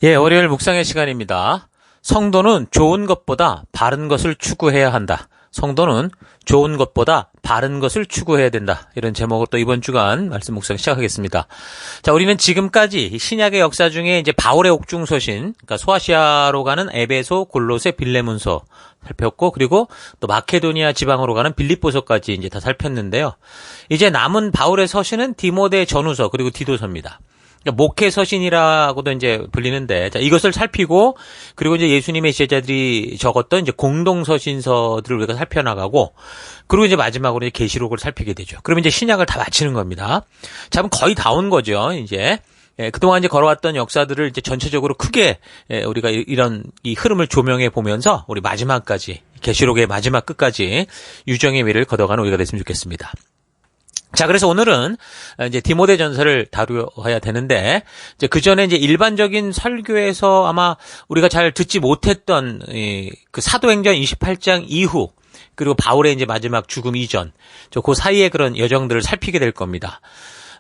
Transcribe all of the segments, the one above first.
예, 월요일 묵상의 시간입니다. 성도는 좋은 것보다 바른 것을 추구해야 한다. 성도는 좋은 것보다 바른 것을 추구해야 된다. 이런 제목으로 또 이번 주간 말씀 묵상 시작하겠습니다. 자, 우리는 지금까지 신약의 역사 중에 이제 바울의 옥중 서신, 그러니까 소아시아로 가는 에베소, 골로새, 빌레몬서 살폈고, 그리고 또 마케도니아 지방으로 가는 빌립보서까지 이제 다 살폈는데요. 이제 남은 바울의 서신은 디모데 전후서 그리고 디도서입니다. 그러니까 목회 서신이라고도 이제 불리는데, 자, 이것을 살피고, 그리고 이제 예수님의 제자들이 적었던 이제 공동 서신서들을 우리가 살펴나가고, 그리고 이제 마지막으로 이제 계시록을 살피게 되죠. 그러면 이제 신약을 다 마치는 겁니다. 자, 그럼 거의 다 온 거죠, 이제. 예, 그동안 이제 걸어왔던 역사들을 이제 전체적으로 크게, 우리가 이런 이 흐름을 조명해 보면서 우리 마지막까지, 계시록의 마지막 끝까지 유정의 미를 걷어가는 우리가 됐으면 좋겠습니다. 자, 그래서 오늘은 이제 디모데 전서를 다루어야 되는데, 이제 그 전에 이제 일반적인 설교에서 아마 우리가 잘 듣지 못했던 그 사도행전 28장 이후, 그리고 바울의 이제 마지막 죽음 이전, 그 사이의 그런 여정들을 살피게 될 겁니다.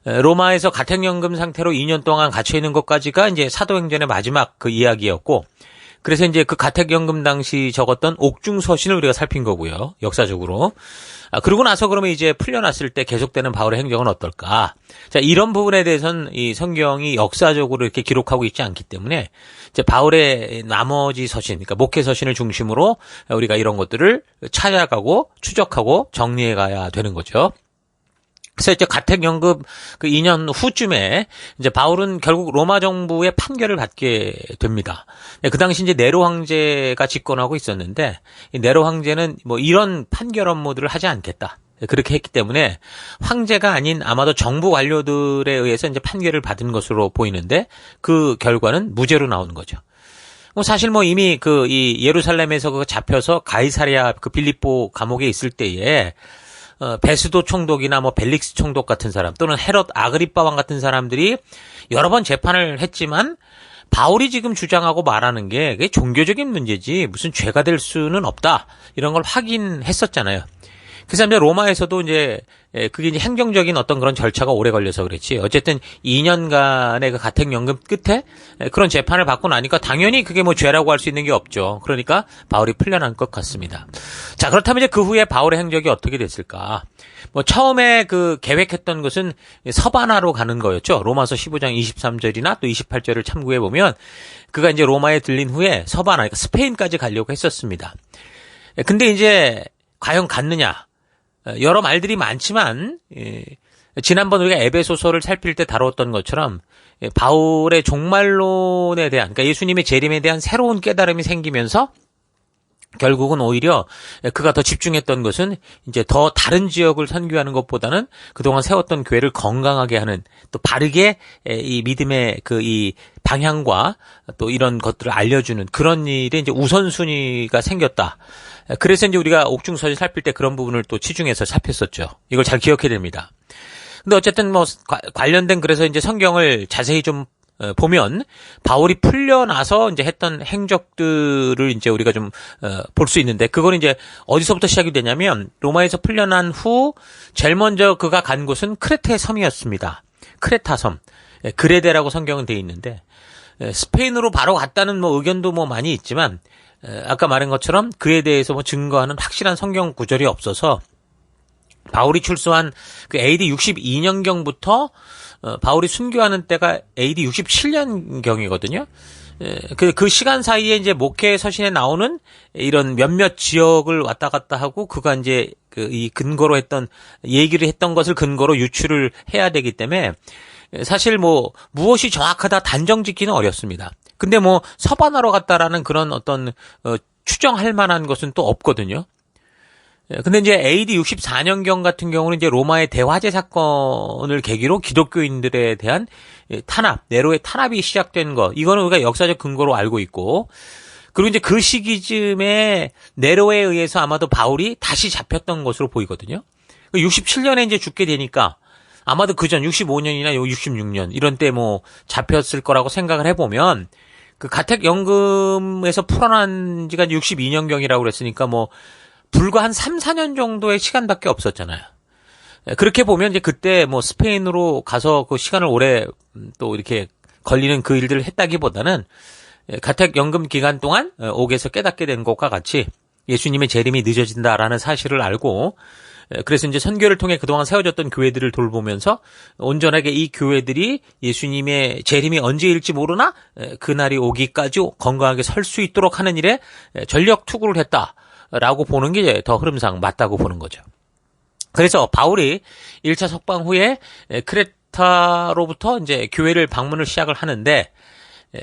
로마에서 가택연금 상태로 2년 동안 갇혀 있는 것까지가 이제 사도행전의 마지막 그 이야기였고, 그래서 이제 그 가택연금 당시 적었던 옥중 서신을 우리가 살핀 거고요. 역사적으로. 그러고 나서 그러면 이제 풀려났을 때 계속되는 바울의 행적은 어떨까? 자, 이런 부분에 대해서는 이 성경이 역사적으로 이렇게 기록하고 있지 않기 때문에 이제 바울의 나머지 서신, 그러니까 목회 서신을 중심으로 우리가 이런 것들을 찾아가고 추적하고 정리해 가야 되는 거죠. 그래서 이제 가택연금 그 2년 후쯤에 이제 바울은 결국 로마 정부의 판결을 받게 됩니다. 그 당시 이제 네로 황제가 집권하고 있었는데, 이 네로 황제는 뭐 이런 판결 업무들을 하지 않겠다. 그렇게 했기 때문에 황제가 아닌 아마도 정부 관료들에 의해서 이제 판결을 받은 것으로 보이는데, 그 결과는 무죄로 나오는 거죠. 뭐 사실 뭐 이미 그 이 예루살렘에서 그 잡혀서 가이사랴 그 빌립보 감옥에 있을 때에 베스도 총독이나 뭐 벨릭스 총독 같은 사람, 또는 헤롯 아그리빠 왕 같은 사람들이 여러 번 재판을 했지만 바울이 지금 주장하고 말하는 게 그게 종교적인 문제지 무슨 죄가 될 수는 없다, 이런 걸 확인했었잖아요. 그래서 이제 로마에서도 이제 그게 이제 행정적인 어떤 그런 절차가 오래 걸려서 그랬지. 어쨌든 2년간의 그 가택연금 끝에 그런 재판을 받고 나니까 당연히 그게 뭐 죄라고 할 수 있는 게 없죠. 그러니까 바울이 풀려난 것 같습니다. 자, 그렇다면 이제 그 후에 바울의 행적이 어떻게 됐을까? 뭐 처음에 그 계획했던 것은 서바나로 가는 거였죠. 로마서 15장 23절이나 또 28절을 참고해 보면 그가 이제 로마에 들린 후에 서바나, 그러니까 스페인까지 가려고 했었습니다. 근데 이제 과연 갔느냐? 여러 말들이 많지만, 지난번 우리가 에베소서를 살필 때 다뤘던 것처럼 바울의 종말론에 대한, 그러니까 예수님의 재림에 대한 새로운 깨달음이 생기면서 결국은 오히려 그가 더 집중했던 것은 이제 더 다른 지역을 선교하는 것보다는 그동안 세웠던 교회를 건강하게 하는, 또 바르게 이 믿음의 그 이 방향과 또 이런 것들을 알려주는 그런 일에 이제 우선순위가 생겼다. 그래서 이제 우리가 옥중서신 살필 때 그런 부분을 또 치중해서 살폈었죠. 이걸 잘 기억해야 됩니다. 근데 어쨌든 뭐 관련된, 그래서 이제 성경을 자세히 좀 보면 바울이 풀려나서 이제 했던 행적들을 이제 우리가 좀 볼 수 있는데, 그건 이제 어디서부터 시작이 되냐면 로마에서 풀려난 후 제일 먼저 그가 간 곳은 크레테 섬이었습니다. 크레타 섬. 그레데라고 성경은 되어 있는데, 스페인으로 바로 갔다는 뭐 의견도 뭐 많이 있지만, 아까 말한 것처럼 그에 대해서 뭐 증거하는 확실한 성경 구절이 없어서 바울이 출소한 그 AD 62년경부터 바울이 순교하는 때가 AD 67년경이거든요. 그 시간 사이에 이제 목회 서신에 나오는 이런 몇몇 지역을 왔다 갔다 하고 그가 이제 이 근거로 했던 얘기를 했던 것을 근거로 유추를 해야 되기 때문에 사실 뭐 무엇이 정확하다 단정 짓기는 어렵습니다. 근데 뭐 서바나로 갔다라는 그런 어떤 추정할 만한 것은 또 없거든요. 근데 이제 AD 64년경 같은 경우는 이제 로마의 대화재 사건을 계기로 기독교인들에 대한 탄압, 네로의 탄압이 시작된 거, 이거는 우리가 역사적 근거로 알고 있고, 그리고 이제 그 시기쯤에 네로에 의해서 아마도 바울이 다시 잡혔던 것으로 보이거든요. 67년에 이제 죽게 되니까 아마도 그전 65년이나 66년 이런 때 뭐 잡혔을 거라고 생각을 해보면, 그 가택연금에서 풀어난 지가 62년경이라고 그랬으니까 뭐 불과 한 3, 4년 정도의 시간밖에 없었잖아요. 그렇게 보면 이제 그때 뭐 스페인으로 가서 그 시간을 오래 또 이렇게 걸리는 그 일들을 했다기보다는 가택연금 기간 동안 옥에서 깨닫게 된 것과 같이 예수님의 재림이 늦어진다라는 사실을 알고 그래서 이제 선교를 통해 그동안 세워졌던 교회들을 돌보면서 온전하게 이 교회들이 예수님의 재림이 언제일지 모르나 그날이 오기까지 건강하게 설 수 있도록 하는 일에 전력 투구를 했다라고 보는 게 더 흐름상 맞다고 보는 거죠. 그래서 바울이 1차 석방 후에 크레타로부터 이제 교회를 방문을 시작을 하는데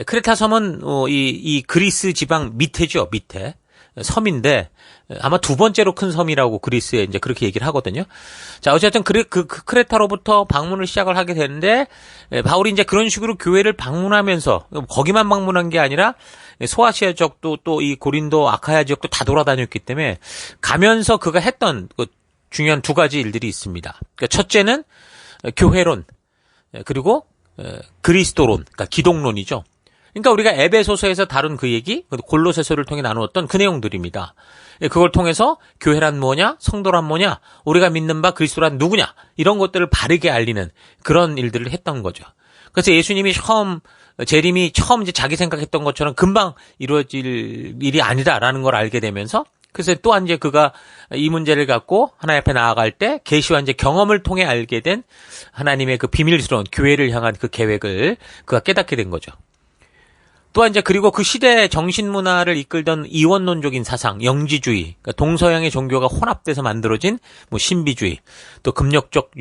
크레타 섬은 이 그리스 지방 밑에죠, 밑에. 섬인데 아마 두 번째로 큰 섬이라고 그리스에 이제 그렇게 얘기를 하거든요. 자, 어쨌든 그 크레타로부터 방문을 시작을 하게 되는데 바울이 이제 그런 식으로 교회를 방문하면서 거기만 방문한 게 아니라 소아시아 지역도 또 이 고린도 아카야 지역도 다 돌아다녔기 때문에 가면서 그가 했던 그 중요한 두 가지 일들이 있습니다. 그러니까 첫째는 교회론 그리고 그리스도론, 그러니까 기독론이죠. 그러니까 우리가 에베소서에서 다룬 그 얘기, 골로새서를 통해 나누었던 그 내용들입니다. 그걸 통해서 교회란 뭐냐, 성도란 뭐냐, 우리가 믿는 바 그리스도란 누구냐, 이런 것들을 바르게 알리는 그런 일들을 했던 거죠. 그래서 예수님이 재림이 처음 이제 자기 생각했던 것처럼 금방 이루어질 일이 아니다라는 걸 알게 되면서 그래서 또한 이제 그가 이 문제를 갖고 하나님 앞에 나아갈 때 계시와 이제 경험을 통해 알게 된 하나님의 그 비밀스러운 교회를 향한 그 계획을 그가 깨닫게 된 거죠. 또한 이제 그리고 그 시대의 정신 문화를 이끌던 이원론적인 사상, 영지주의, 그러니까 동서양의 종교가 혼합돼서 만들어진 뭐 신비주의, 또 금욕적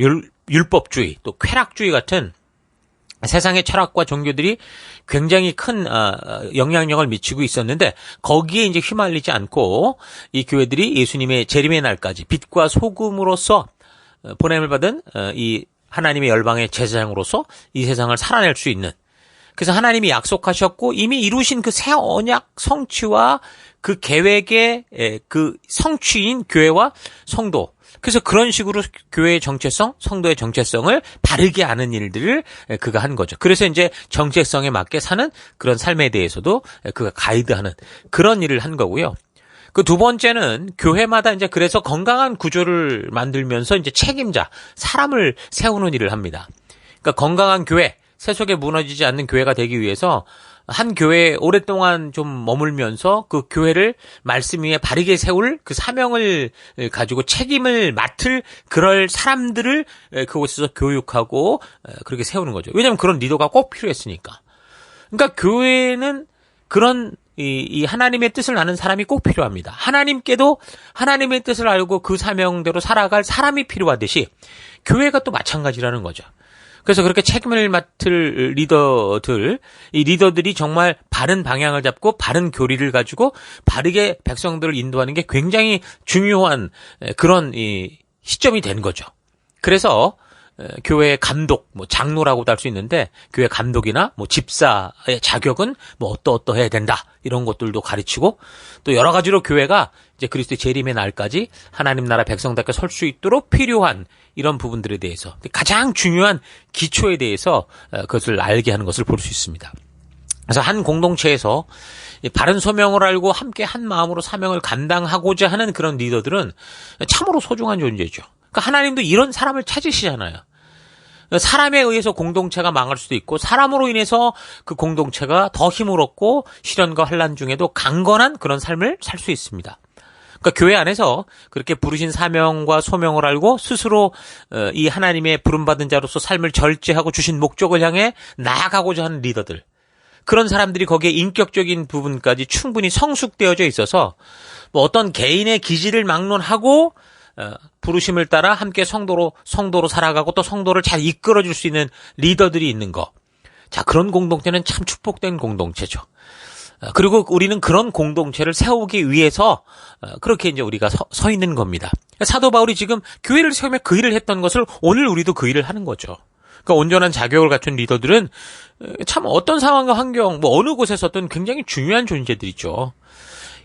율법주의, 또 쾌락주의 같은 세상의 철학과 종교들이 굉장히 큰 영향력을 미치고 있었는데 거기에 이제 휘말리지 않고 이 교회들이 예수님의 재림의 날까지 빛과 소금으로서 보냄을 받은 이 하나님의 열방의 제사장으로서 이 세상을 살아낼 수 있는, 그래서 하나님이 약속하셨고 이미 이루신 그 새 언약 성취와 그 계획의 그 성취인 교회와 성도, 그래서 그런 식으로 교회의 정체성, 성도의 정체성을 바르게 아는 일들을 그가 한 거죠. 그래서 이제 정체성에 맞게 사는 그런 삶에 대해서도 그가 가이드하는 그런 일을 한 거고요. 그 두 번째는 교회마다 이제 그래서 건강한 구조를 만들면서 이제 책임자, 사람을 세우는 일을 합니다. 그러니까 건강한 교회, 세속에 무너지지 않는 교회가 되기 위해서 한 교회에 오랫동안 좀 머물면서 그 교회를 말씀 위에 바르게 세울 그 사명을 가지고 책임을 맡을 그럴 사람들을 그곳에서 교육하고 그렇게 세우는 거죠. 왜냐하면 그런 리더가 꼭 필요했으니까. 그러니까 교회는 그런 이 하나님의 뜻을 아는 사람이 꼭 필요합니다. 하나님께도 하나님의 뜻을 알고 그 사명대로 살아갈 사람이 필요하듯이 교회가 또 마찬가지라는 거죠. 그래서 그렇게 책임을 맡을 리더들, 이 리더들이 정말 바른 방향을 잡고 바른 교리를 가지고 바르게 백성들을 인도하는 게 굉장히 중요한 그런 이 시점이 된 거죠. 그래서 교회의 감독, 뭐 장로라고도 할 수 있는데 교회 감독이나 뭐 집사의 자격은 뭐 어떠해야 된다, 이런 것들도 가르치고 또 여러 가지로 교회가 이제 그리스도의 재림의 날까지 하나님 나라 백성답게 설 수 있도록 필요한 이런 부분들에 대해서 가장 중요한 기초에 대해서 그것을 알게 하는 것을 볼 수 있습니다. 그래서 한 공동체에서 바른 소명을 알고 함께 한 마음으로 사명을 감당하고자 하는 그런 리더들은 참으로 소중한 존재죠. 그러니까 하나님도 이런 사람을 찾으시잖아요. 사람에 의해서 공동체가 망할 수도 있고 사람으로 인해서 그 공동체가 더 힘을 얻고 시련과 환난 중에도 강건한 그런 삶을 살 수 있습니다. 그러니까 교회 안에서 그렇게 부르신 사명과 소명을 알고 스스로 이 하나님의 부름받은 자로서 삶을 절제하고 주신 목적을 향해 나아가고자 하는 리더들, 그런 사람들이 거기에 인격적인 부분까지 충분히 성숙되어져 있어서 뭐 어떤 개인의 기질을 막론하고 부르심을 따라 함께 성도로 살아가고 또 성도를 잘 이끌어줄 수 있는 리더들이 있는 거. 자, 그런 공동체는 참 축복된 공동체죠. 그리고 우리는 그런 공동체를 세우기 위해서 그렇게 이제 우리가 서 있는 겁니다. 사도 바울이 지금 교회를 세우며 그 일을 했던 것을 오늘 우리도 그 일을 하는 거죠. 그러니까 온전한 자격을 갖춘 리더들은 참 어떤 상황과 환경, 뭐 어느 곳에서든 굉장히 중요한 존재들이죠.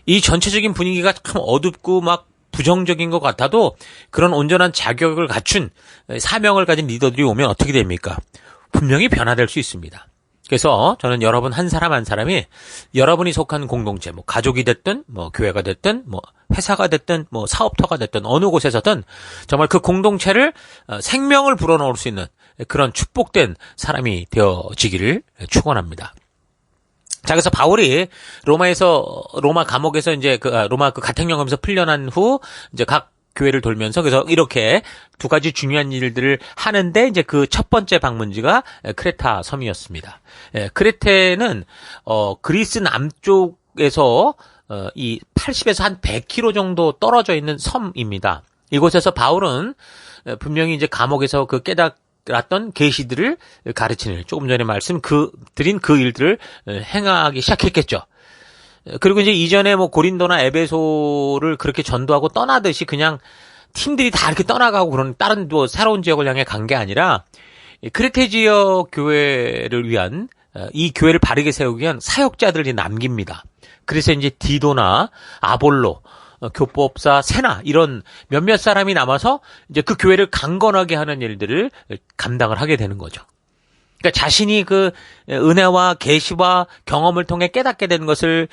이 전체적인 분위기가 참 어둡고 막 부정적인 것 같아도 그런 온전한 자격을 갖춘 사명을 가진 리더들이 오면 어떻게 됩니까? 분명히 변화될 수 있습니다. 그래서 저는 여러분 한 사람 한 사람이 여러분이 속한 공동체, 뭐 가족이 됐든 뭐 교회가 됐든 뭐 회사가 됐든 뭐 사업터가 됐든 어느 곳에서든 정말 그 공동체를 생명을 불어넣을 수 있는 그런 축복된 사람이 되어지기를 축원합니다. 자, 그래서 바울이 로마 감옥에서 이제 로마 가택연금에서 풀려난 후 이제 각 교회를 돌면서 그래서 이렇게 두 가지 중요한 일들을 하는데 이제 그 첫 번째 방문지가 크레타 섬이었습니다. 크레테는 그리스 남쪽에서 이 80에서 한 100km 정도 떨어져 있는 섬입니다. 이곳에서 바울은 분명히 이제 감옥에서 그 깨달았던 계시들을 가르치는 조금 전에 드린 그 일들을 행하기 시작했겠죠. 그리고 이제 이전에 뭐 고린도나 에베소를 그렇게 전도하고 떠나듯이 그냥 팀들이 다 이렇게 떠나가고 그런 다른 또 새로운 지역을 향해 간 게 아니라 크레테 지역 교회를 위한 이 교회를 바르게 세우기 위한 사역자들이 남깁니다. 그래서 이제 디도나 아볼로, 교법사 세나 이런 몇몇 사람이 남아서 이제 그 교회를 강건하게 하는 일들을 감당을 하게 되는 거죠. 그러니까 자신이 그 은혜와 계시와 경험을 통해 깨닫게 되는 것을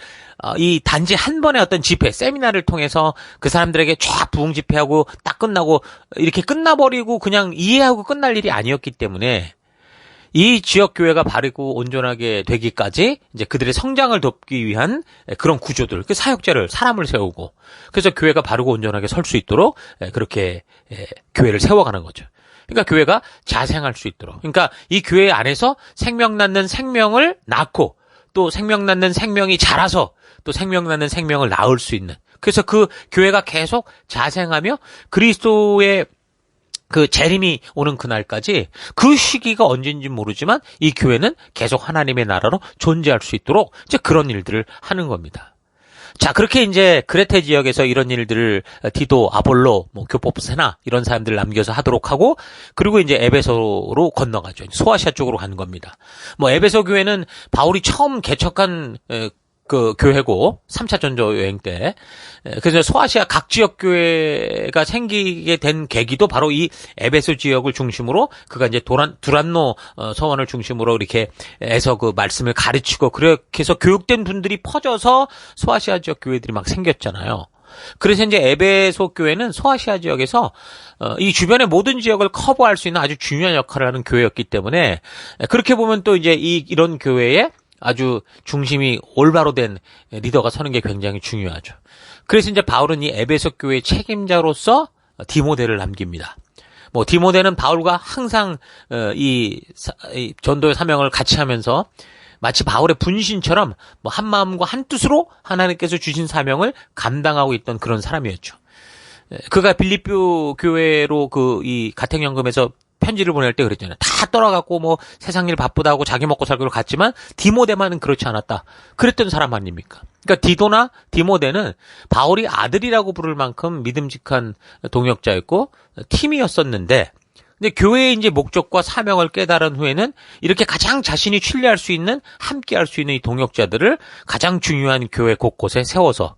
이 단지 한 번의 어떤 집회, 세미나를 통해서 그 사람들에게 쫙 부흥 집회하고 딱 끝나고 이렇게 끝나버리고 그냥 이해하고 끝날 일이 아니었기 때문에 이 지역 교회가 바르고 온전하게 되기까지 이제 그들의 성장을 돕기 위한 그런 구조들, 그 사람을 세우고 그래서 교회가 바르고 온전하게 설 수 있도록 그렇게 교회를 세워가는 거죠. 그러니까 교회가 자생할 수 있도록. 그러니까 이 교회 안에서 생명 낳는 생명을 낳고 또 생명 낳는 생명이 자라서 또 생명 낳는 생명을 낳을 수 있는. 그래서 그 교회가 계속 자생하며 그리스도의 그 재림이 오는 그날까지 그 시기가 언제인지 모르지만 이 교회는 계속 하나님의 나라로 존재할 수 있도록 이제 그런 일들을 하는 겁니다. 자, 그렇게 이제 크레테 지역에서 이런 일들을 디도, 아볼로, 뭐 교법세나 이런 사람들을 남겨서 하도록 하고 그리고 이제 에베소로 건너가죠. 소아시아 쪽으로 가는 겁니다. 뭐 에베소 교회는 바울이 처음 개척한 그 교회고 3차 전도 여행 때 그래서 소아시아 각 지역 교회가 생기게 된 계기도 바로 이 에베소 지역을 중심으로 그가 이제 두란노 서원을 중심으로 이렇게 해서 그 말씀을 가르치고 그렇게 해서 교육된 분들이 퍼져서 소아시아 지역 교회들이 막 생겼잖아요. 그래서 이제 에베소 교회는 소아시아 지역에서 이 주변의 모든 지역을 커버할 수 있는 아주 중요한 역할을 하는 교회였기 때문에 그렇게 보면 또 이제 이런 교회에 아주 중심이 올바로 된 리더가 서는 게 굉장히 중요하죠. 그래서 이제 바울은 이 에베소 교회 책임자로서 디모데를 남깁니다. 뭐 디모데는 바울과 항상 이 전도의 사명을 같이 하면서 마치 바울의 분신처럼 뭐 한 마음과 한 뜻으로 하나님께서 주신 사명을 감당하고 있던 그런 사람이었죠. 그가 빌립보 교회로 이 가택연금에서 편지를 보낼 때 그랬잖아요. 다 떠나갖고 뭐 세상 일 바쁘다고 자기 먹고 살기로 갔지만 디모데만은 그렇지 않았다. 그랬던 사람 아닙니까? 그러니까 디도나 디모데는 바울이 아들이라고 부를 만큼 믿음직한 동역자였고 팀이었었는데 근데 교회의 이제 목적과 사명을 깨달은 후에는 이렇게 가장 자신이 신뢰할 수 있는 함께 할 수 있는 이 동역자들을 가장 중요한 교회 곳곳에 세워서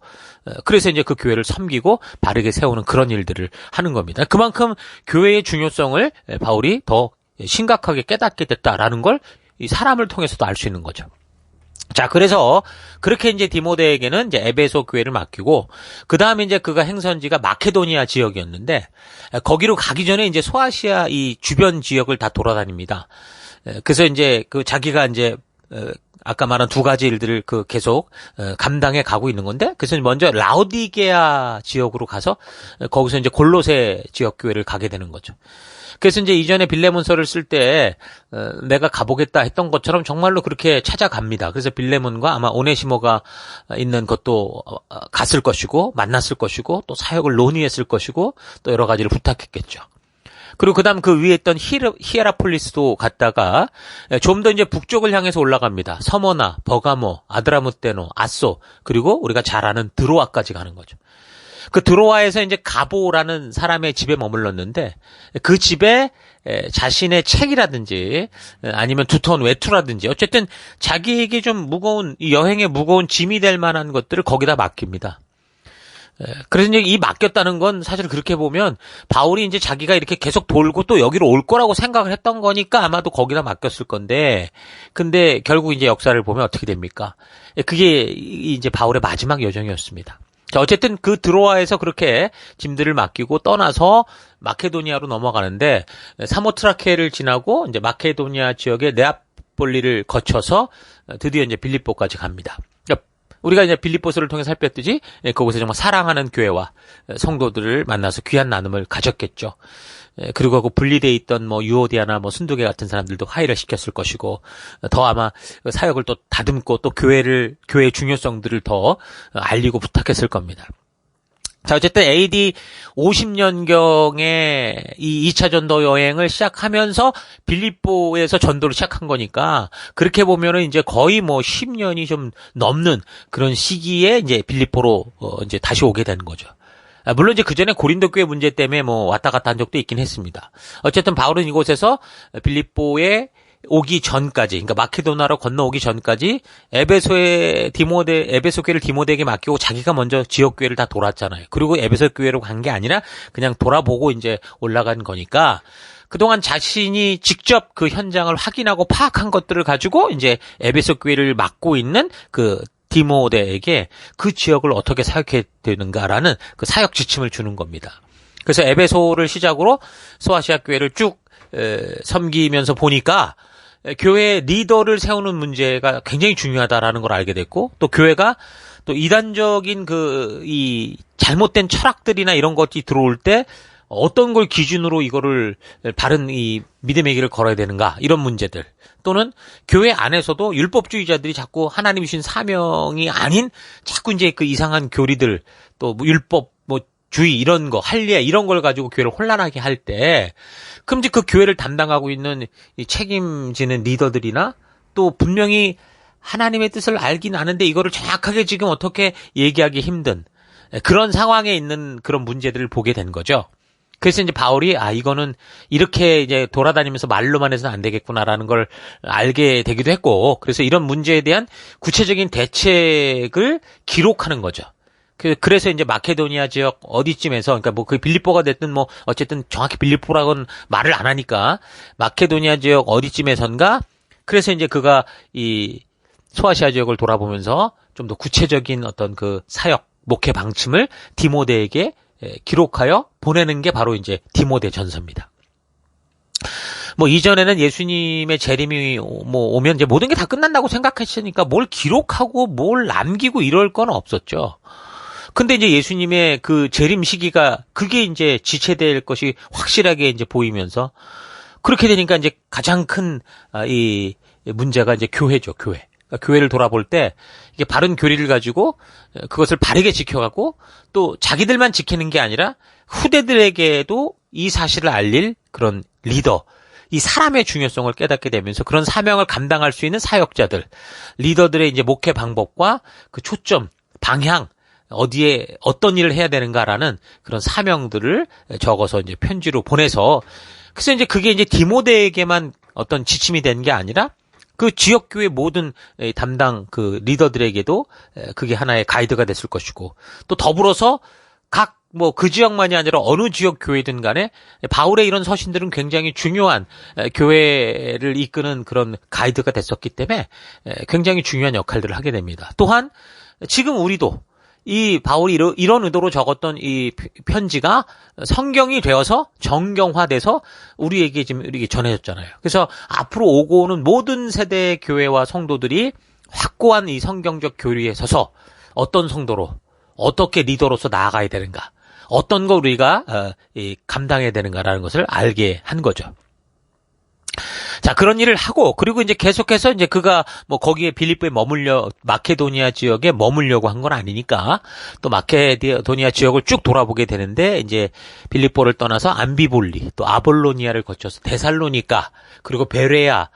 그래서 이제 그 교회를 섬기고 바르게 세우는 그런 일들을 하는 겁니다. 그만큼 교회의 중요성을 바울이 더 심각하게 깨닫게 됐다라는 걸 이 사람을 통해서도 알 수 있는 거죠. 자, 그래서 그렇게 이제 디모데에게는 이제 에베소 교회를 맡기고 그 다음에 이제 그가 행선지가 마케도니아 지역이었는데 거기로 가기 전에 이제 소아시아 이 주변 지역을 다 돌아다닙니다. 그래서 이제 그 자기가 이제 아까 말한 두 가지 일들을 계속 감당해 가고 있는 건데 그래서 먼저 라오디게아 지역으로 가서 거기서 이제 골로새 지역 교회를 가게 되는 거죠. 그래서 이제 이전에 빌레몬서를 쓸 때 내가 가보겠다 했던 것처럼 정말로 그렇게 찾아갑니다. 그래서 빌레몬과 아마 오네시모가 있는 것도 갔을 것이고 만났을 것이고 또 사역을 논의했을 것이고 또 여러 가지를 부탁했겠죠. 그리고 그다음 그 위에 있던 히에라폴리스도 갔다가 좀 더 이제 북쪽을 향해서 올라갑니다. 서머나, 버가모, 아드라무테노, 아소 그리고 우리가 잘 아는 드로아까지 가는 거죠. 그 드로아에서 이제 가보라는 사람의 집에 머물렀는데 그 집에 자신의 책이라든지 아니면 두터운 외투라든지 어쨌든 자기에게 좀 무거운 이 여행에 무거운 짐이 될 만한 것들을 거기다 맡깁니다. 그래서 이제 이 맡겼다는 건 사실 그렇게 보면 바울이 이제 자기가 이렇게 계속 돌고 또 여기로 올 거라고 생각을 했던 거니까 아마도 거기다 맡겼을 건데 근데 결국 이제 역사를 보면 어떻게 됩니까? 그게 이제 바울의 마지막 여정이었습니다. 자, 어쨌든 그 드로아에서 그렇게 짐들을 맡기고 떠나서 마케도니아로 넘어가는데 사모트라케를 지나고 이제 마케도니아 지역의 네아폴리를 거쳐서 드디어 이제 빌립보까지 갑니다. 그러니까 우리가 이제 빌립보서를 통해 살폈듯이 그곳에 정말 사랑하는 교회와 성도들을 만나서 귀한 나눔을 가졌겠죠. 그리고 그 분리되어 있던 뭐 유오디아나 뭐 순두계 같은 사람들도 화해를 시켰을 것이고, 더 아마 사역을 또 다듬고 또 교회의 중요성들을 더 알리고 부탁했을 겁니다. 자, 어쨌든 AD 50년경에 이 2차 전도 여행을 시작하면서 빌립보에서 전도를 시작한 거니까, 그렇게 보면은 이제 거의 뭐 10년이 좀 넘는 그런 시기에 이제 빌립보로 이제 다시 오게 되는 거죠. 물론 이제 그 전에 고린도 교회 문제 때문에 뭐 왔다 갔다 한 적도 있긴 했습니다. 어쨌든 바울은 이곳에서 빌립보에 오기 전까지, 그러니까 마케도나로 건너오기 전까지 에베소 교회를 디모데에게 맡기고 자기가 먼저 지역 교회를 다 돌았잖아요. 그리고 에베소 교회로 간 게 아니라 그냥 돌아보고 이제 올라간 거니까 그동안 자신이 직접 그 현장을 확인하고 파악한 것들을 가지고 이제 에베소 교회를 맡고 있는 그 디모데에게 그 지역을 어떻게 사역해야 되는가라는 그 사역 지침을 주는 겁니다. 그래서 에베소를 시작으로 소아시아 교회를 쭉 섬기면서 보니까 교회 리더를 세우는 문제가 굉장히 중요하다라는 걸 알게 됐고, 또 교회가 또 이단적인 이 잘못된 철학들이나 이런 것이 들어올 때 어떤 걸 기준으로 이거를 바른 이 믿음의 길을 걸어야 되는가, 이런 문제들, 또는 교회 안에서도 율법주의자들이 자꾸 하나님이 주신 사명이 아닌 자꾸 이제 그 이상한 교리들, 또 뭐 율법 뭐 주의 이런 거, 할례 이런 걸 가지고 교회를 혼란하게 할 때, 그럼 이제 그 교회를 담당하고 있는 이 책임지는 리더들이나 또 분명히 하나님의 뜻을 알긴 아는데 이거를 정확하게 지금 어떻게 얘기하기 힘든 그런 상황에 있는 그런 문제들을 보게 된 거죠. 그래서 이제 바울이 이거는 이렇게 이제 돌아다니면서 말로만 해서는 안 되겠구나라는 걸 알게 되기도 했고, 그래서 이런 문제에 대한 구체적인 대책을 기록하는 거죠. 그래서 이제 마케도니아 지역 어디쯤에서, 그러니까 뭐 그 빌립보가 됐든 뭐 어쨌든 정확히 빌립보라고는 말을 안 하니까 마케도니아 지역 어디쯤에선가, 그래서 이제 그가 이 소아시아 지역을 돌아보면서 좀 더 구체적인 어떤 그 사역 목회 방침을 디모데에게 기록하여 보내는 게 바로 이제 디모데 전서입니다. 뭐 이전에는 예수님의 재림이 뭐 오면 이제 모든 게 다 끝난다고 생각했으니까 뭘 기록하고 뭘 남기고 이럴 건 없었죠. 근데 이제 예수님의 그 재림 시기가 그게 이제 지체될 것이 확실하게 이제 보이면서, 그렇게 되니까 이제 가장 큰 이 문제가 이제 교회죠, 교회. 그러니까 교회를 돌아볼 때 이게 바른 교리를 가지고 그것을 바르게 지켜가고, 또 자기들만 지키는 게 아니라 후대들에게도 이 사실을 알릴 그런 리더, 이 사람의 중요성을 깨닫게 되면서 그런 사명을 감당할 수 있는 사역자들, 리더들의 이제 목회 방법과 그 초점, 방향, 어디에 어떤 일을 해야 되는가라는 그런 사명들을 적어서 이제 편지로 보내서, 그래서 이제 그게 이제 디모데에게만 어떤 지침이 된 게 아니라 그 지역교회 모든 담당 그 리더들에게도 그게 하나의 가이드가 됐을 것이고, 또 더불어서 각 뭐 그 지역만이 아니라 어느 지역 교회든 간에 바울의 이런 서신들은 굉장히 중요한 교회를 이끄는 그런 가이드가 됐었기 때문에 굉장히 중요한 역할들을 하게 됩니다. 또한 지금 우리도 이 바울이 이런 의도로 적었던 이 편지가 성경이 되어서 정경화돼서 우리에게 지금 이렇게 전해졌잖아요. 그래서 앞으로 오고 오는 모든 세대의 교회와 성도들이 확고한 이 성경적 교리에 서서 어떤 성도로, 어떻게 리더로서 나아가야 되는가, 어떤 거 우리가 감당해야 되는가라는 것을 알게 한 거죠. 자, 그런 일을 하고, 그리고 이제 계속해서 이제 그가 뭐 거기에 빌립보에 마케도니아 지역에 머물려고 한 건 아니니까 또 마케도니아 지역을 쭉 돌아보게 되는데, 이제 빌립보를 떠나서 암비볼리, 또 아볼로니아를 거쳐서 데살로니가, 그리고 베레아,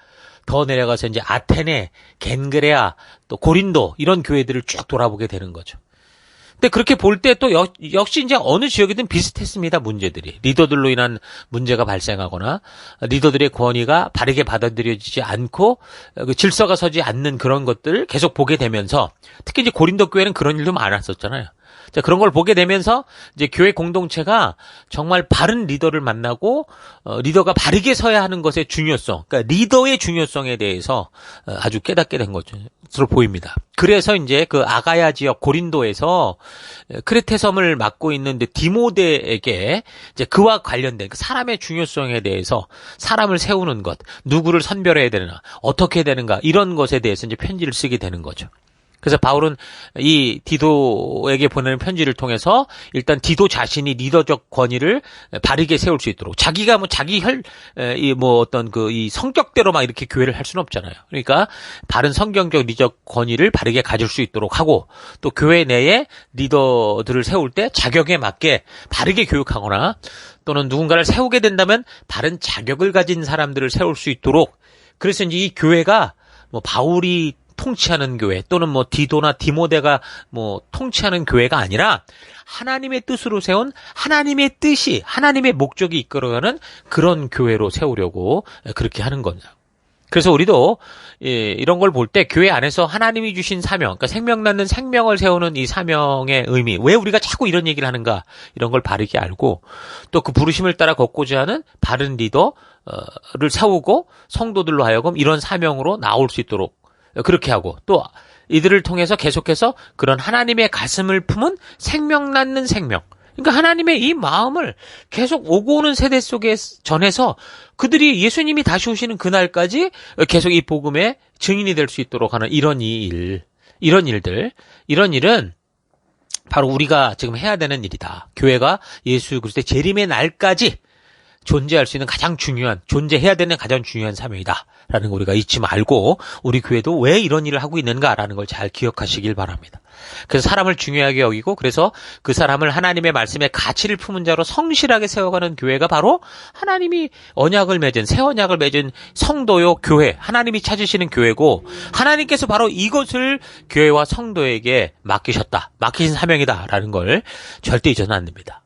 더 내려가서 이제 아테네, 겐그레아, 또 고린도, 이런 교회들을 쭉 돌아보게 되는 거죠. 근데 그렇게 볼 때 또 역시 이제 어느 지역이든 비슷했습니다, 문제들이. 리더들로 인한 문제가 발생하거나 리더들의 권위가 바르게 받아들여지지 않고 그 질서가 서지 않는 그런 것들을 계속 보게 되면서, 특히 이제 고린도 교회는 그런 일도 많았었잖아요. 자, 그런 걸 보게 되면서 이제 교회 공동체가 정말 바른 리더를 만나고 리더가 바르게 서야 하는 것의 중요성, 그러니까 리더의 중요성에 대해서 아주 깨닫게 된 것으로 보입니다. 그래서 이제 그 아가야 지역 고린도에서 크레테 섬을 맡고 있는 디모데에게 이제 그와 관련된 그 사람의 중요성에 대해서 사람을 세우는 것, 누구를 선별해야 되나, 어떻게 되는가 이런 것에 대해서 이제 편지를 쓰게 되는 거죠. 그래서 바울은 이 디도에게 보내는 편지를 통해서 일단 디도 자신이 리더적 권위를 바르게 세울 수 있도록 자기가 뭐 자기 어떤 이 성격대로 막 이렇게 교회를 할 수는 없잖아요. 그러니까 바른 성경적 리더적 권위를 바르게 가질 수 있도록 하고 또 교회 내에 리더들을 세울 때 자격에 맞게 바르게 교육하거나 또는 누군가를 세우게 된다면 바른 자격을 가진 사람들을 세울 수 있도록 그래서 이제 이 교회가 뭐 바울이 통치하는 교회 또는 뭐 디도나 디모데가 뭐 통치하는 교회가 아니라 하나님의 뜻으로 세운 하나님의 뜻이 하나님의 목적이 이끌어가는 그런 교회로 세우려고 그렇게 하는 거냐. 그래서 우리도 이런 걸 볼 때 교회 안에서 하나님이 주신 사명, 그러니까 생명 낳는 생명을 세우는 이 사명의 의미, 왜 우리가 자꾸 이런 얘기를 하는가 이런 걸 바르게 알고 또 그 부르심을 따라 걷고자 하는 바른 리더를 세우고 성도들로 하여금 이런 사명으로 나올 수 있도록 그렇게 하고 또 이들을 통해서 계속해서 그런 하나님의 가슴을 품은 생명 낳는 생명. 그러니까 하나님의 이 마음을 계속 오고 오는 세대 속에 전해서 그들이 예수님이 다시 오시는 그날까지 계속 이 복음의 증인이 될 수 있도록 하는 이런 일은 바로 우리가 지금 해야 되는 일이다. 교회가 예수 그리스도의 재림의 날까지 존재할 수 있는 존재해야 되는 가장 중요한 사명이다. 라는 거 우리가 잊지 말고 우리 교회도 왜 이런 일을 하고 있는가라는 걸 잘 기억하시길 바랍니다. 그래서 사람을 중요하게 여기고 그래서 그 사람을 하나님의 말씀의 가치를 품은 자로 성실하게 세워가는 교회가 바로 하나님이 새 언약을 맺은 성도요 교회, 하나님이 찾으시는 교회고 하나님께서 바로 이것을 교회와 성도에게 맡기신 사명이다라는 걸 절대 잊어서는 안 됩니다.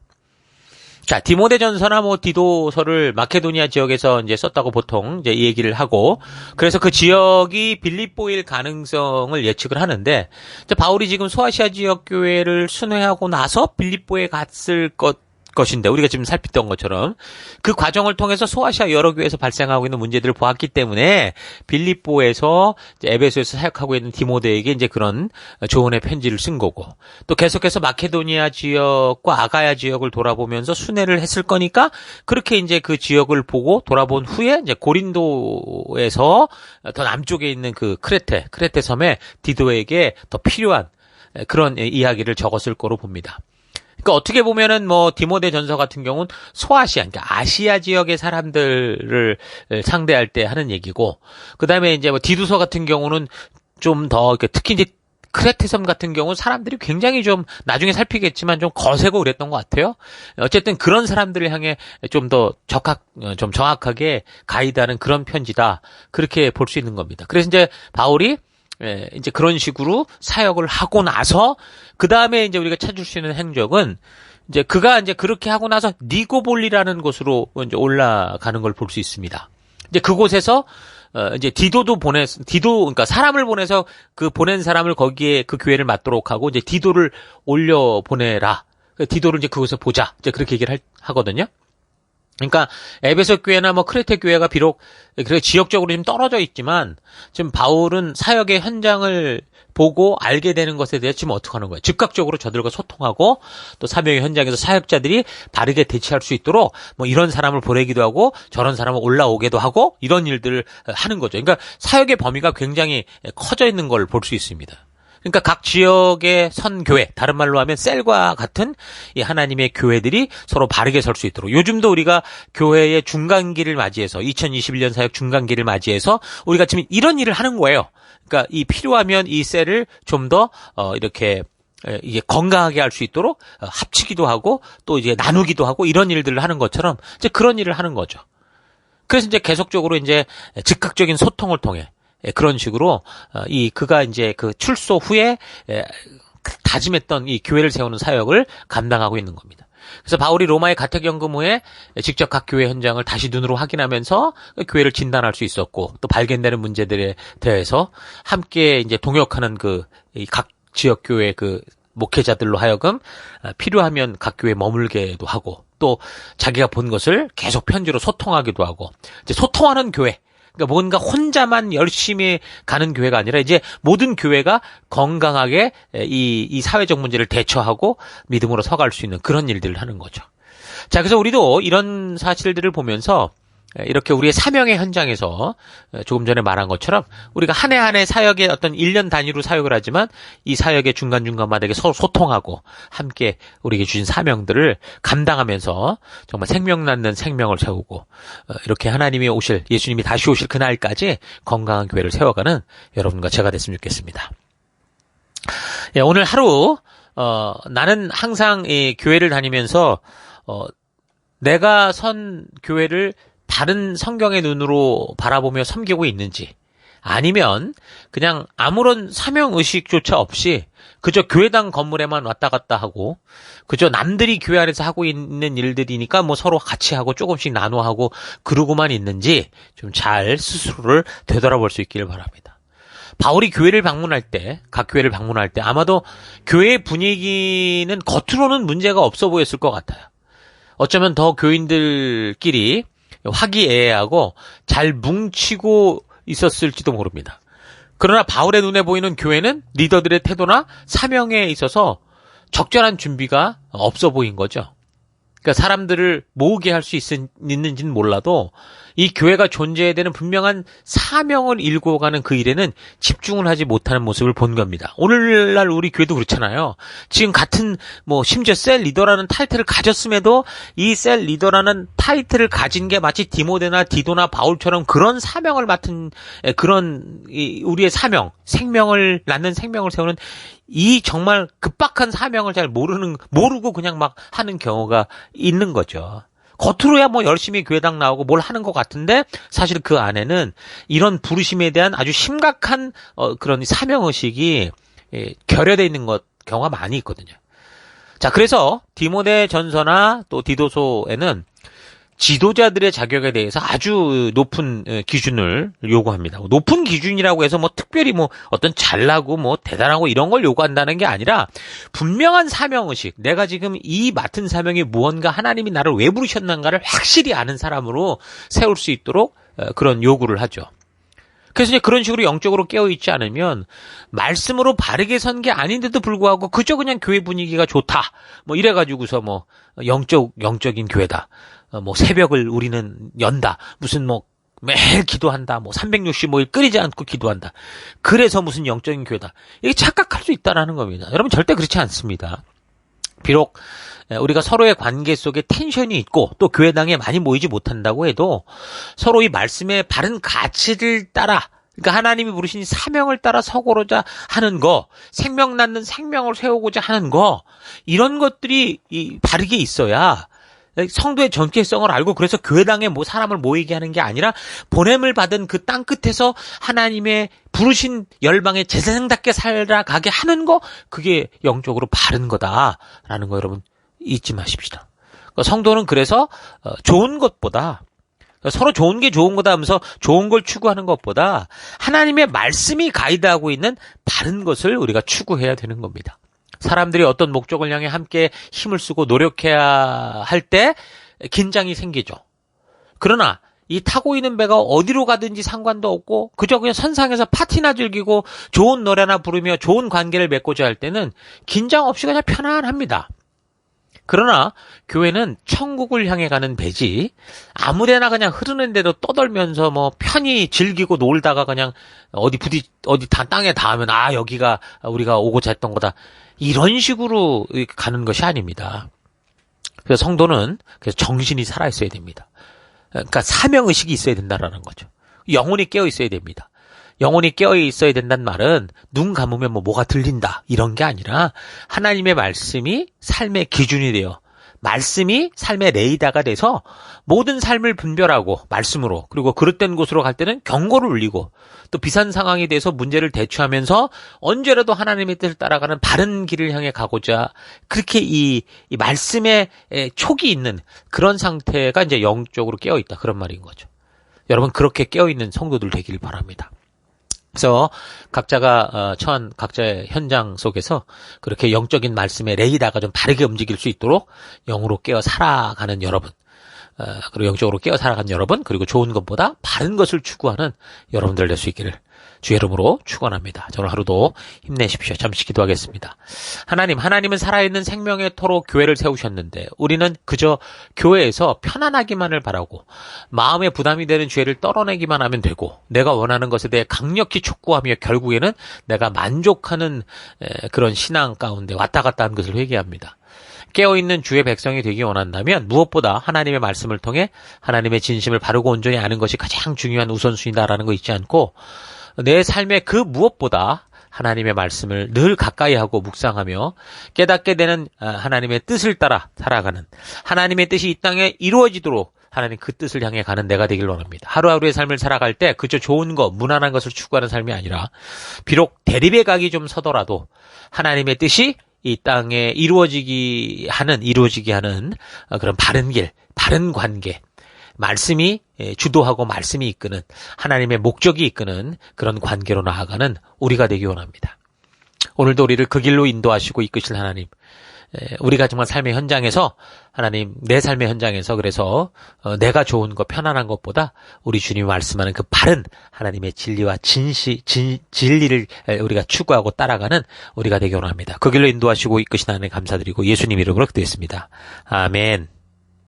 자, 디모데전서나 디도서를 마케도니아 지역에서 이제 썼다고 보통 이제 이 얘기를 하고, 그래서 그 지역이 빌립보일 가능성을 예측을 하는데, 이제 바울이 지금 소아시아 지역 교회를 순회하고 나서 빌립보에 갔을 것인데 우리가 지금 살폈던 것처럼 그 과정을 통해서 소아시아 여러 교회에서 발생하고 있는 문제들을 보았기 때문에 빌립보에서 에베소에서 사역하고 있는 디모데에게 이제 그런 조언의 편지를 쓴 거고 또 계속해서 마케도니아 지역과 아가야 지역을 돌아보면서 순회를 했을 거니까 그렇게 이제 그 지역을 보고 돌아본 후에 이제 고린도에서 더 남쪽에 있는 그 크레테 섬에 디도에게 더 필요한 그런 이야기를 적었을 거로 봅니다. 그러니까 어떻게 보면은 디모데 전서 같은 경우는 소아시아, 그러니까 아시아 지역의 사람들을 상대할 때 하는 얘기고, 그 다음에 이제 디도서 같은 경우는 좀 더, 특히 이제 크레테섬 같은 경우 사람들이 굉장히 좀 나중에 살피겠지만 좀 거세고 그랬던 것 같아요. 어쨌든 그런 사람들을 향해 좀 더 좀 정확하게 가이드하는 그런 편지다. 그렇게 볼 수 있는 겁니다. 그래서 이제 바울이 이제 그런 식으로 사역을 하고 나서 그 다음에 이제 우리가 찾을 수 있는 행적은 이제 그가 이제 그렇게 하고 나서 니고볼리라는 곳으로 이제 올라가는 걸 볼 수 있습니다. 이제 그곳에서 이제 그러니까 사람을 보내서 그 보낸 사람을 거기에 그 교회를 맡도록 하고 이제 디도를 올려 보내라. 디도를 이제 그곳에 보자. 이제 그렇게 얘기를 하거든요. 그러니까 에베소 교회나 크레테 교회가 비록 그래 지역적으로 좀 떨어져 있지만 지금 바울은 사역의 현장을 보고 알게 되는 것에 대해 지금 어떻게 하는 거예요? 즉각적으로 저들과 소통하고 또 사명의 현장에서 사역자들이 바르게 대처할 수 있도록 이런 사람을 보내기도 하고 저런 사람을 올라오게도 하고 이런 일들을 하는 거죠. 그러니까 사역의 범위가 굉장히 커져 있는 걸 볼 수 있습니다. 그러니까 각 지역의 선교회, 다른 말로 하면 셀과 같은 이 하나님의 교회들이 서로 바르게 설 수 있도록 요즘도 우리가 교회의 중간기를 맞이해서 2021년 사역 중간기를 맞이해서 우리가 지금 이런 일을 하는 거예요. 그러니까 이 필요하면 이 셀을 좀 더 이렇게 이게 건강하게 할 수 있도록 합치기도 하고 또 이제 나누기도 하고 이런 일들을 하는 것처럼 이제 그런 일을 하는 거죠. 그래서 이제 계속적으로 이제 즉각적인 소통을 통해 그런 식으로 그가 이제 그 출소 후에 다짐했던 이 교회를 세우는 사역을 감당하고 있는 겁니다. 그래서 바울이 로마에 가택연금 후에 직접 각 교회 현장을 다시 눈으로 확인하면서 교회를 진단할 수 있었고 또 발견되는 문제들에 대해서 함께 이제 동역하는 각 지역 교회 목회자들로 하여금 필요하면 각 교회에 머물게도 하고 또 자기가 본 것을 계속 편지로 소통하기도 하고 이제 소통하는 교회 그러니까 뭔가 혼자만 열심히 가는 교회가 아니라 이제 모든 교회가 건강하게 이 사회적 문제를 대처하고 믿음으로 서갈 수 있는 그런 일들을 하는 거죠. 자, 그래서 우리도 이런 사실들을 보면서 이렇게 우리의 사명의 현장에서 조금 전에 말한 것처럼 우리가 한 해 한 해 사역의 어떤 1년 단위로 사역을 하지만 이 사역의 중간중간마다 서로 소통하고 함께 우리에게 주신 사명들을 감당하면서 정말 생명 낳는 생명을 세우고 이렇게 하나님이 오실, 예수님이 다시 오실 그날까지 건강한 교회를 세워가는 여러분과 제가 됐으면 좋겠습니다. 오늘 하루 나는 항상 이 교회를 다니면서 내가 선 교회를 다른 성경의 눈으로 바라보며 섬기고 있는지 아니면 그냥 아무런 사명의식조차 없이 그저 교회당 건물에만 왔다 갔다 하고 그저 남들이 교회 안에서 하고 있는 일들이니까 뭐 서로 같이 하고 조금씩 나눠 하고 그러고만 있는지 좀 잘 스스로를 되돌아볼 수 있기를 바랍니다. 바울이 교회를 방문할 때, 각 교회를 방문할 때 아마도 교회의 분위기는 겉으로는 문제가 없어 보였을 것 같아요. 어쩌면 더 교인들끼리 화기애애하고 잘 뭉치고 있었을지도 모릅니다. 그러나 바울의 눈에 보이는 교회는 리더들의 태도나 사명에 있어서 적절한 준비가 없어 보인 거죠. 그러니까 사람들을 모으게 할 수 있는지는 몰라도 이 교회가 존재해야 되는 분명한 사명을 일구어 가는 그 일에는 집중을 하지 못하는 모습을 본 겁니다. 오늘날 우리 교회도 그렇잖아요. 지금 같은 심지어 셀 리더라는 타이틀을 가졌음에도 이 셀 리더라는 타이틀을 가진 게 마치 디모데나 디도나 바울처럼 그런 사명을 맡은 그런 우리의 사명, 생명을 낳는 생명을 세우는 이 정말 급박한 사명을 잘 모르고 그냥 막 하는 경우가 있는 거죠. 겉으로야 열심히 교회당 나오고 뭘 하는 것 같은데 사실 그 안에는 이런 부르심에 대한 아주 심각한 그런 사명의식이 결여되어 있는 경우가 많이 있거든요. 자, 그래서 디모데 전서나 또 디도서에는 지도자들의 자격에 대해서 아주 높은 기준을 요구합니다. 높은 기준이라고 해서 특별히 어떤 잘나고 대단하고 이런 걸 요구한다는 게 아니라 분명한 사명의식, 내가 지금 이 맡은 사명이 무언가 하나님이 나를 왜 부르셨는가를 확실히 아는 사람으로 세울 수 있도록 그런 요구를 하죠. 그래서 이제 그런 식으로 영적으로 깨어있지 않으면 말씀으로 바르게 선 게 아닌데도 불구하고 그저 그냥 교회 분위기가 좋다. 이래가지고서 영적인 교회다. 새벽을 우리는 연다. 무슨 매일 기도한다. 365일 끊이지 않고 기도한다. 그래서 무슨 영적인 교회다. 이게 착각할 수 있다라는 겁니다. 여러분 절대 그렇지 않습니다. 비록 우리가 서로의 관계 속에 텐션이 있고 또 교회당에 많이 모이지 못한다고 해도 서로 이 말씀의 바른 가치를 따라 그러니까 하나님이 부르신 사명을 따라 서고자 하는 거, 생명 낳는 생명을 세우고자 하는 거 이런 것들이 바르게 있어야 성도의 전체성을 알고 그래서 교회당에 사람을 모이게 하는 게 아니라 보냄을 받은 그 땅 끝에서 하나님의 부르신 열방의 제사장답게 살아가게 하는 거 그게 영적으로 바른 거다라는 거 여러분 잊지 마십시다. 성도는 그래서 좋은 것보다 서로 좋은 게 좋은 거다 하면서 좋은 걸 추구하는 것보다 하나님의 말씀이 가이드하고 있는 바른 것을 우리가 추구해야 되는 겁니다. 사람들이 어떤 목적을 향해 함께 힘을 쓰고 노력해야 할 때 긴장이 생기죠. 그러나 이 타고 있는 배가 어디로 가든지 상관도 없고 그저 그냥 선상에서 파티나 즐기고 좋은 노래나 부르며 좋은 관계를 맺고자 할 때는 긴장 없이 그냥 편안합니다. 그러나 교회는 천국을 향해 가는 배지 아무데나 그냥 흐르는 대로 떠돌면서 편히 즐기고 놀다가 그냥 어디 다 땅에 닿으면 여기가 우리가 오고자 했던 거다. 이런 식으로 가는 것이 아닙니다. 그래서 성도는 정신이 살아 있어야 됩니다. 그러니까 사명의식이 있어야 된다라는 거죠. 영혼이 깨어 있어야 됩니다. 영혼이 깨어 있어야 된다는 말은 눈 감으면 뭐가 들린다 이런 게 아니라 하나님의 말씀이 삶의 기준이 되어 말씀이 삶의 레이더가 돼서 모든 삶을 분별하고 말씀으로 그리고 그릇된 곳으로 갈 때는 경고를 울리고 또 비상 상황에 대해서 문제를 대처하면서 언제라도 하나님의 뜻을 따라가는 바른 길을 향해 가고자 그렇게 이 말씀의 촉이 있는 그런 상태가 이제 영적으로 깨어있다 그런 말인 거죠. 여러분 그렇게 깨어있는 성도들 되길 바랍니다. 그래서 각자가 처한 각자의 현장 속에서 그렇게 영적인 말씀의 레이더가 좀 바르게 움직일 수 있도록 영으로 깨어 살아가는 여러분 그리고 영적으로 깨어 살아가는 여러분, 그리고 좋은 것보다 바른 것을 추구하는 여러분들 될 수 있기를 주의 이름으로 축원합니다. 오늘 하루도 힘내십시오. 잠시 기도하겠습니다. 하나님은 살아있는 생명의 터로 교회를 세우셨는데 우리는 그저 교회에서 편안하기만을 바라고 마음에 부담이 되는 죄를 떨어내기만 하면 되고 내가 원하는 것에 대해 강력히 촉구하며 결국에는 내가 만족하는 그런 신앙 가운데 왔다 갔다 하는 것을 회개합니다. 깨어있는 주의 백성이 되기 원한다면 무엇보다 하나님의 말씀을 통해 하나님의 진심을 바르고 온전히 아는 것이 가장 중요한 우선순위다라는 거 잊지 않고 내 삶의 그 무엇보다 하나님의 말씀을 늘 가까이 하고 묵상하며 깨닫게 되는 하나님의 뜻을 따라 살아가는 하나님의 뜻이 이 땅에 이루어지도록 하나님 그 뜻을 향해 가는 내가 되길 원합니다. 하루하루의 삶을 살아갈 때 그저 좋은 것, 무난한 것을 추구하는 삶이 아니라 비록 대립의 각이 좀 서더라도 하나님의 뜻이 이 땅에 이루어지게 하는 그런 바른 길, 바른 관계, 말씀이 주도하고 말씀이 이끄는 하나님의 목적이 이끄는 그런 관계로 나아가는 우리가 되기 원합니다. 오늘도 우리를 그 길로 인도하시고 이끄실 하나님, 우리가 정말 삶의 현장에서 하나님 내 삶의 현장에서 그래서 내가 좋은 것 편안한 것보다 우리 주님이 말씀하는 그 바른 하나님의 진리와 진리를 우리가 추구하고 따라가는 우리가 되기 원합니다. 그 길로 인도하시고 이끄신 하나님 감사드리고 예수님 이름으로 기도했습니다. 아멘.